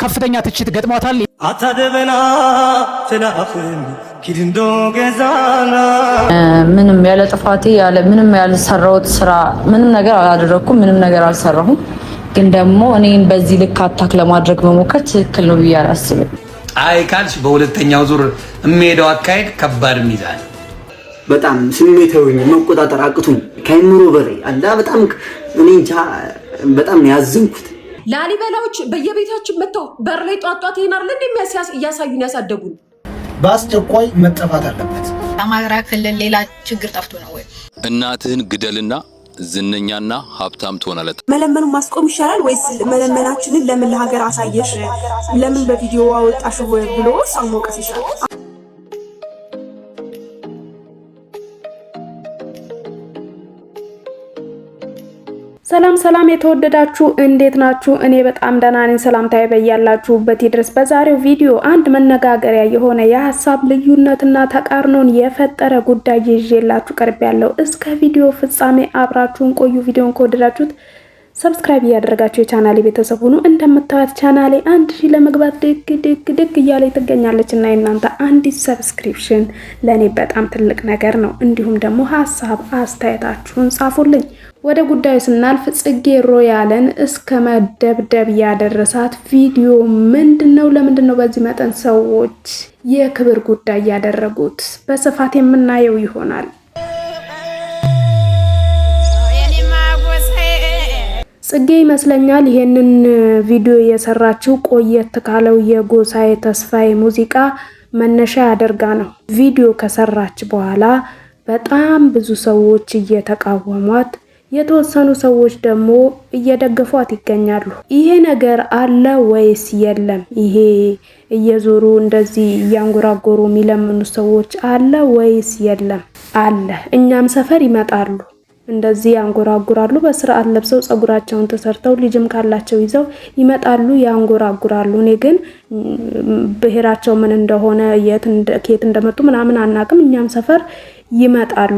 ከፍተኛ ትችት ገጥሟታል። አታደበና ተናፍን ኪድንዶ ገዛና ምንም ያለ ጥፋቴ ያለ ምንም ያልሰራሁት ስራ ምንም ነገር አላደረኩም፣ ምንም ነገር አልሰራሁም። ግን ደግሞ እኔን በዚህ ልክ አታክ ለማድረግ መሞከር ትክክል ነው ብዬ አላስብም። አይ ካልሽ በሁለተኛው ዙር የሚሄደው አካሄድ ከባድ ሚዛን በጣም ስሜታዊ መቆጣጠር አቅቱኝ ከአይምሮ በላይ አንዳ በጣም እኔ እንጃ በጣም ያዘንኩት። ላሊበላዎች በየቤታችን መጥተው በር ላይ ጧጧት ይናር ለእንደሚያሳስ እያሳዩን ያሳደጉን በአስቸኳይ መጠፋት አለበት። አማራ ክልል ሌላ ችግር ጠፍቶ ነው ወይ? እናትህን ግደልና ዝነኛና ሀብታም ትሆናለህ። መለመኑ ማስቆም ይሻላል ወይስ መለመናችንን ለምን ለሀገር አሳየሽ ለምን በቪዲዮ አወጣሽ ብሎ ሰው መውቀስ ይሻላል? ሰላም ሰላም የተወደዳችሁ እንዴት ናችሁ? እኔ በጣም ደህና ነኝ። ሰላምታዬ በያላችሁበት ይድረስ። በዛሬው ቪዲዮ አንድ መነጋገሪያ የሆነ የሐሳብ ልዩነትና ተቃርኖን የፈጠረ ጉዳይ ይዤላችሁ ቀርቤያለሁ። እስከ ቪዲዮ ፍጻሜ አብራችሁን ቆዩ። ቪዲዮን ከወደዳችሁት ሰብስክራይብ ያደረጋችሁ የቻናሌ ቤተሰብ ሁኑ። እንደምታዩት ቻናሌ 1000 ለመግባት ድግ እያለ ትገኛለች እና እናንተ አንዲት ሰብስክሪፕሽን ለኔ በጣም ትልቅ ነገር ነው። እንዲሁም ደግሞ ሐሳብ አስተያየታችሁን ጻፉልኝ። ወደ ጉዳዩ ስናልፍ ጽጌ ሮያልን እስከ መደብደብ ያደረሳት ቪዲዮ ምንድነው? ለምንድነው በዚህ መጠን ሰዎች የክብር ጉዳይ ያደረጉት? በስፋት የምናየው ይሆናል። ጽጌ ይመስለኛል ይሄንን ቪዲዮ የሰራችው ቆየት ካለው የጎሳዬ ተስፋዬ ሙዚቃ መነሻ ያደርጋ ነው። ቪዲዮ ከሰራች በኋላ በጣም ብዙ ሰዎች እየተቃወሟት፣ የተወሰኑ ሰዎች ደግሞ እየደገፏት ይገኛሉ። ይሄ ነገር አለ ወይስ የለም? ይሄ እየዞሩ እንደዚህ እያንጎራጎሩ የሚለምኑ ሰዎች አለ ወይስ የለም? አለ። እኛም ሰፈር ይመጣሉ፣ እንደዚህ ያንጎራጉራሉ። በስርዓት ለብሰው ጸጉራቸውን ተሰርተው ልጅም ካላቸው ይዘው ይመጣሉ፣ ያንጎራጉራሉ። እኔ ግን ብሔራቸው ምን እንደሆነ ከየት እንደመጡ ምናምን አናቅም። እኛም ሰፈር ይመጣሉ።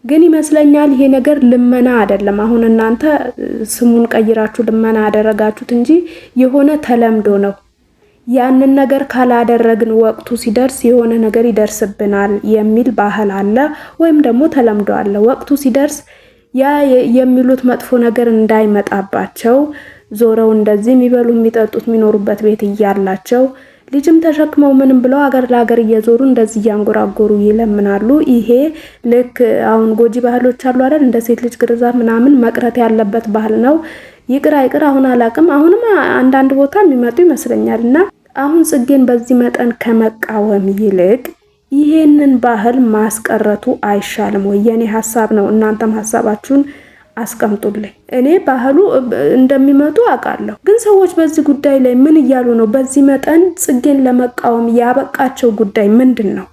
ግን ይመስለኛል ይሄ ነገር ልመና አይደለም። አሁን እናንተ ስሙን ቀይራችሁ ልመና አደረጋችሁት እንጂ የሆነ ተለምዶ ነው። ያንን ነገር ካላደረግን ወቅቱ ሲደርስ የሆነ ነገር ይደርስብናል የሚል ባህል አለ፣ ወይም ደግሞ ተለምዶ አለ። ወቅቱ ሲደርስ ያ የሚሉት መጥፎ ነገር እንዳይመጣባቸው ዞረው እንደዚህ የሚበሉ የሚጠጡት የሚኖሩበት ቤት እያላቸው ልጅም ተሸክመው ምንም ብለው ሀገር ለሀገር እየዞሩ እንደዚህ ያንጎራጎሩ ይለምናሉ። ይሄ ልክ አሁን ጎጂ ባህሎች አሉ አይደል? እንደ ሴት ልጅ ግርዛት ምናምን መቅረት ያለበት ባህል ነው። ይቅር አይቅር አሁን አላቅም። አሁንም አንዳንድ ቦታ የሚመጡ ይመስለኛልና አሁን ጽጌን በዚህ መጠን ከመቃወም ይልቅ ይሄንን ባህል ማስቀረቱ አይሻልም ወይ? የኔ ሐሳብ ነው። እናንተም ሐሳባችሁን አስቀምጡልኝ። እኔ ባህሉ እንደሚመጡ አውቃለሁ፣ ግን ሰዎች በዚህ ጉዳይ ላይ ምን እያሉ ነው? በዚህ መጠን ጽጌን ለመቃወም ያበቃቸው ጉዳይ ምንድን ነው?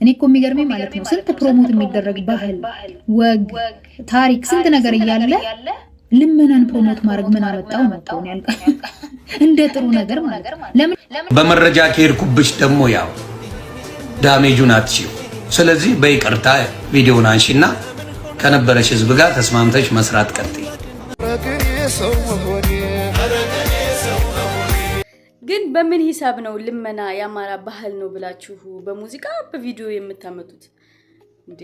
እኔ እኮ የሚገርመኝ ማለት ነው ስንት ፕሮሞት የሚደረግ ባህል፣ ወግ፣ ታሪክ ስንት ነገር እያለ ልመናን ፕሮሞት ማድረግ ምን አመጣው ነው ያልቃል። እንደ ጥሩ ነገር ማለት ለምን በመረጃ ከሄድኩብሽ ደግሞ ያው ዳሜጁን አትሲው። ስለዚህ በይቅርታ ቪዲዮውን አንሺና ከነበረሽ ህዝብ ጋር ተስማምተሽ መስራት ቀጥይ። ግን በምን ሂሳብ ነው ልመና የአማራ ባህል ነው ብላችሁ በሙዚቃ በቪዲዮ የምታመጡት እንዴ?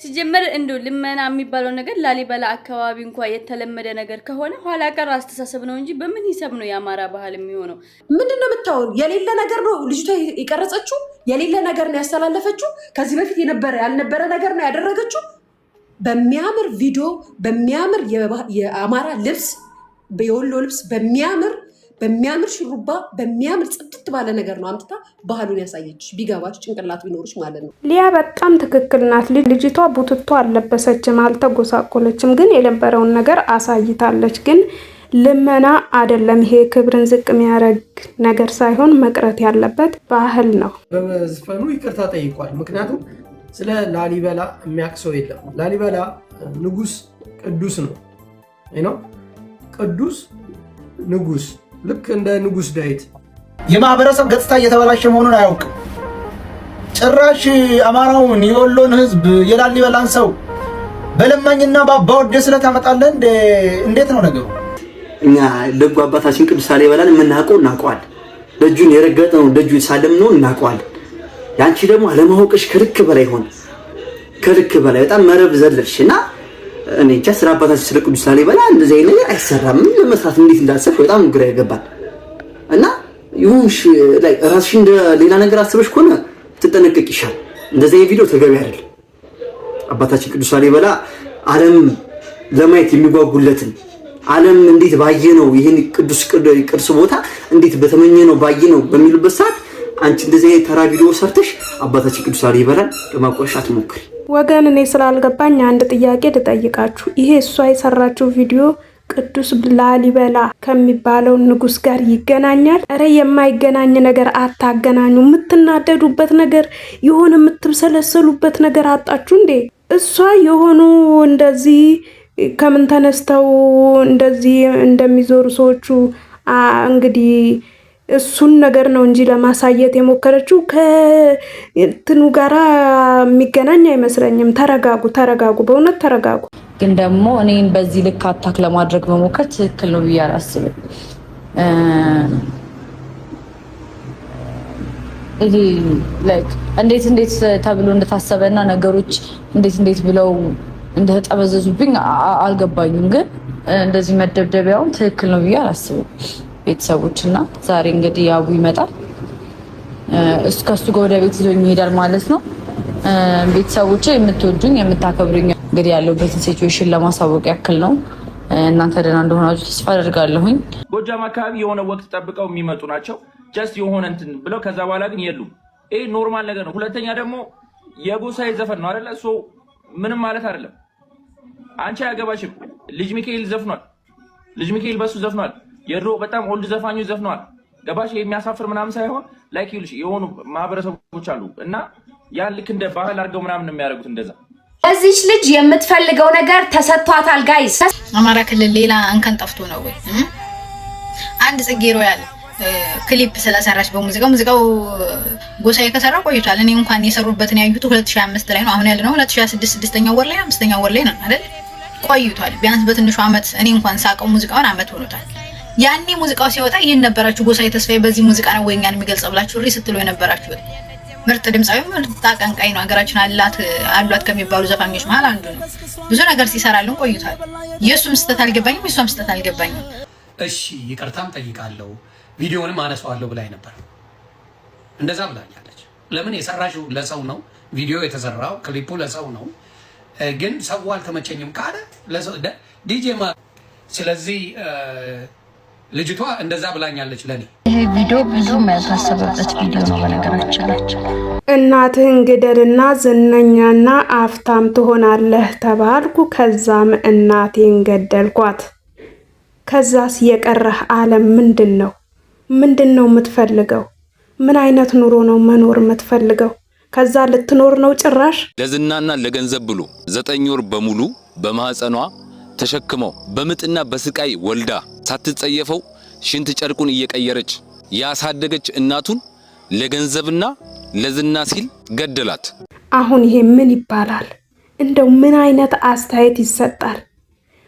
ሲጀመር እንደው ልመና የሚባለው ነገር ላሊበላ አካባቢ እንኳን የተለመደ ነገር ከሆነ ኋላ ቀር አስተሳሰብ ነው እንጂ በምን ሂሳብ ነው የአማራ ባህል የሚሆነው? ምንድነው የምታወሩ? የሌለ ነገር ነው ልጅቷ የቀረጸችው፣ የሌለ ነገር ነው ያስተላለፈችው። ከዚህ በፊት ያልነበረ ነገር ነው ያደረገችው። በሚያምር ቪዲዮ፣ በሚያምር የአማራ ልብስ፣ በወሎ ልብስ፣ በሚያምር ሽሩባ፣ በሚያምር ጽድት ባለ ነገር ነው አምጥታ ባህሉን ያሳየች። ቢገባች ጭንቅላት ቢኖርሽ ማለት ነው። ሊያ በጣም ትክክል ናት። ልጅቷ ቡትቶ አልለበሰችም፣ አልተጎሳቆለችም፣ ግን የነበረውን ነገር አሳይታለች። ግን ልመና አይደለም ይሄ። ክብርን ዝቅ የሚያደርግ ነገር ሳይሆን መቅረት ያለበት ባህል ነው። በመዝፈኑ ይቅርታ ጠይቋል። ምክንያቱም ስለ ላሊበላ የሚያውቅ ሰው የለም። ላሊበላ ንጉስ ቅዱስ ነው። ቅዱስ ንጉስ ልክ እንደ ንጉስ ዳዊት የማህበረሰብ ገጽታ እየተበላሸ መሆኑን አያውቅም። ጭራሽ አማራውን የወሎን ህዝብ የላሊበላን ሰው በለማኝና ባባወደ ስለታመጣለህ እንዴት ነው ነገሩ? እኛ ደጉ አባታችን ቅዱስ ላሊበላን እናውቀዋለን። ደጁን የረገጠው ደጁ ሳለምነው እናውቀዋለን። ያንቺ ደግሞ አለማወቅሽ ከልክ በላይ ሆነ፣ ከልክ በላይ በጣም መረብ ዘለልሽና እኔ እንጃ ስለ አባታችን ስለ ቅዱስ ላሊበላ እንደዚህ አይነት ነገር አይሰራም። ምን ለመስራት እንዴት እንዳሰብሽ በጣም ግራ ይገባል። እና ይሁንሽ ላይ ራስሽ እንደ ሌላ ነገር አስበሽ ከሆነ ትጠነቀቂሻል። እንደዚህ ቪዲዮ ተገቢ አይደለም። አባታችን ቅዱስ ላሊበላ ዓለም ለማየት የሚጓጉለትን ዓለም እንዴት ባየነው ይሄን ቅዱስ ቅርስ ቦታ እንዴት በተመኘነው ባየነው በሚሉበት ሰዓት አንቺ እንደዚህ ተራ ቪዲዮ ሰርተሽ አባታችን ቅዱስ ላሊበላን ለማቆሻት ሞክሪ። ወገን እኔ ስላልገባኝ አንድ ጥያቄ ልጠይቃችሁ። ይሄ እሷ የሰራችው ቪዲዮ ቅዱስ ላሊበላ ከሚባለው ንጉስ ጋር ይገናኛል? እረ የማይገናኝ ነገር አታገናኙ። የምትናደዱበት ነገር የሆነ የምትሰለሰሉበት ነገር አጣችሁ እንዴ? እሷ የሆኑ እንደዚህ ከምን ተነስተው እንደዚህ እንደሚዞሩ ሰዎቹ እንግዲህ እሱን ነገር ነው እንጂ ለማሳየት የሞከረችው ከእንትኑ ጋራ የሚገናኝ አይመስለኝም። ተረጋጉ፣ በእውነት ተረጋጉ። ግን ደግሞ እኔን በዚህ ልክ አታክ ለማድረግ መሞከር ትክክል ነው ብዬ አላስብም። ይሄ ላይክ እንዴት ተብሎ እንደታሰበና ነገሮች እንዴት ብለው እንደተጠበዘዙብኝ አልገባኝም። ግን እንደዚህ መደብደቢያውን ትክክል ነው ብዬ አላስብም። ቤተሰቦችና ዛሬ እንግዲህ ያቡ ይመጣል፣ ከሱ ጋር ወደ ቤት ይዞኝ ይሄዳል ማለት ነው። ቤተሰቦቼ የምትወዱኝ የምታከብሩኝ እንግዲህ ያለሁበትን ሲቹዌሽን ለማሳወቅ ያክል ነው። እናንተ ደህና እንደሆናችሁ ተስፋ አደርጋለሁኝ። ጎጃም አካባቢ የሆነ ወቅት ጠብቀው የሚመጡ ናቸው። ጀስት የሆነ እንትን ብለው ከዛ በኋላ ግን የሉም። ይሄ ኖርማል ነገር ነው። ሁለተኛ ደግሞ የጎሳዬ ዘፈን ነው አይደለ? ሶ ምንም ማለት አይደለም። አንቺ አያገባሽም። ልጅ ሚካኤል ዘፍኗል። ልጅ ሚካኤል በሱ ዘፍኗል። የድሮ በጣም ኦልድ ዘፋኞች ዘፍነዋል። ገባሽ? የሚያሳፍር ምናምን ሳይሆን ላይክ ይልሽ የሆኑ ማህበረሰቦች አሉ እና ያን ልክ እንደ ባህል አድርገው ምናምን የሚያደርጉት እንደዛ። እዚች ልጅ የምትፈልገው ነገር ተሰጥቷታል። ጋይስ አማራ ክልል ሌላ እንከን ጠፍቶ ነው ወይ? አንድ ጽጌ ሮያል ክሊፕ ስለሰራች ሙዚቃው ጎሳዬ ከሰራ ቆይቷል። እኔ እንኳን የሰሩበትን ያዩት 2005 ላይ ነው። አሁን ያለነው 2006 6ኛው ወር ላይ 5ኛው ወር ላይ ነው አይደል? ቆይቷል። ቢያንስ በትንሹ አመት እኔ እንኳን ሳቀው ሙዚቃውን አመት ሆኖታል። ያኔ ሙዚቃው ሲወጣ ይሄን ነበራችሁ ጎሳዬ ተስፋዬ በዚህ ሙዚቃ ነው ወይኛን የሚገልጸው ብላችሁ ስትሉ የነበራችሁ ምርጥ ድምጻዊ ምርጥ አቀንቃኝ ነው። ሀገራችን አሏት ከሚባሉ ዘፋኞች መሃል አንዱ ነው። ብዙ ነገር ሲሰራልን ቆይቷል። የሱም ስህተት አልገባኝም፣ የሷም ስህተት አልገባኝም። እሺ ይቅርታም ጠይቃለሁ ቪዲዮንም አነሳዋለሁ ብላኝ ነበር። እንደዛ ብላኛለች። ለምን የሰራሽው ለሰው ነው፣ ቪዲዮ የተሰራው ክሊፑ ለሰው ነው። ግን ሰው አልተመቸኝም ካለ ለሰው ዲጄ ስለዚህ ልጅቷ እንደዛ ብላኛለች ለኔ። ይሄ ቪዲዮ ብዙም ያልታሰበበት ቪዲዮ ነው በነገራችን ላይ። እናትህን ግደልና ዝነኛና አፍታም ትሆናለህ ተባልኩ። ከዛም እናቴን ገደልኳት። ከዛስ የቀረህ ዓለም ምንድነው? ምንድነው የምትፈልገው? ምን አይነት ኑሮ ነው መኖር የምትፈልገው? ከዛ ልትኖር ነው ጭራሽ? ለዝናና ለገንዘብ ብሎ 9 ወር በሙሉ በማህፀኗ ተሸክመው በምጥና በስቃይ ወልዳ ሳትጸየፈው ሽንት ጨርቁን እየቀየረች ያሳደገች እናቱን ለገንዘብና ለዝና ሲል ገደላት። አሁን ይሄ ምን ይባላል? እንደው ምን አይነት አስተያየት ይሰጣል?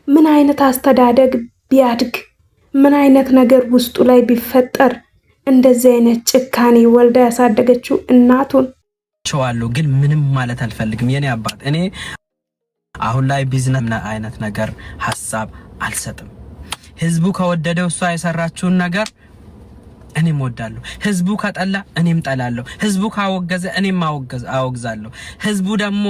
ምን አይነት አስተዳደግ ቢያድግ፣ ምን አይነት ነገር ውስጡ ላይ ቢፈጠር እንደዚህ አይነት ጭካኔ ወልዳ ያሳደገችው እናቱን ቸዋለሁ። ግን ምንም ማለት አልፈልግም የኔ አባት። እኔ አሁን ላይ ቢዝነስ አይነት ነገር ሐሳብ አልሰጥም። ህዝቡ ከወደደው እሷ የሰራችውን ነገር እኔም ወዳለሁ። ህዝቡ ከጠላ እኔም ጠላለሁ። ህዝቡ ካወገዘ እኔም አወግዛለሁ። ህዝቡ ደግሞ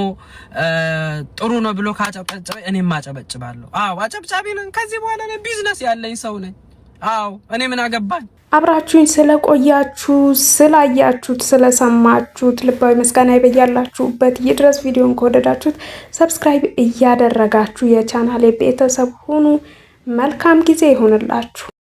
ጥሩ ነው ብሎ ካጨበጨበ እኔም አጨበጭባለሁ። አዎ አጨብጫቢ ነኝ። ከዚህ በኋላ እኔ ቢዝነስ ያለኝ ሰው ነኝ። አዎ እኔ ምን አገባኝ? አብራችሁኝ ስለቆያችሁ ስላያችሁት ስለሰማችሁት ልባዊ ምስጋና ይበያላችሁበት ይድረስ። ቪዲዮን ከወደዳችሁት ሰብስክራይብ እያደረጋችሁ የቻናሌ ቤተሰብ ሁኑ። መልካም ጊዜ ይሁንላችሁ።